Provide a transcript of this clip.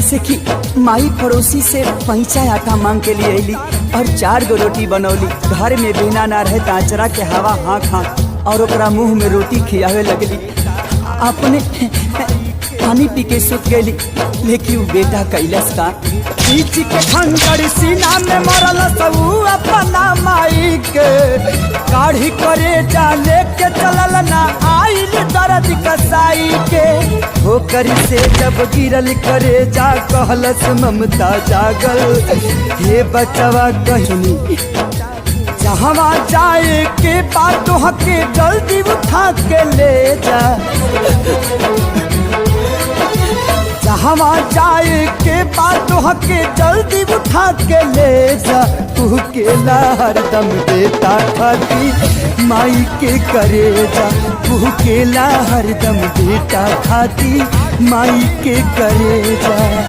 जैसे कि माई पड़ोसी से पैंचा आटा मांग के लिए अली और 4 गो रोटी बनौली। घर में बेना ना रहे तो अचरा के हवा हाँक हाँक और ओकरा मुंह में रोटी खियावे लगली। अपने पानी पी के सुत गई, लेकिन वो बेटा कैलस का बीच के खंजर सीना में मरल सबू अपना माई के काढ़ी करे जाने के चलल ना आइल दर्द कसाई के होकर से जब गिरल करे जा कहलस ममता जागल हे बचवा कहनी जहाँ जाए के बात हके जल्दी उठा के ले जा। जहाँ जाए के बात हके जल्दी उठा के ले जा। तू केला हरदम बेटा खाती माई के करे जा। तू केला हरदम बेटा खाती माई के करे जा।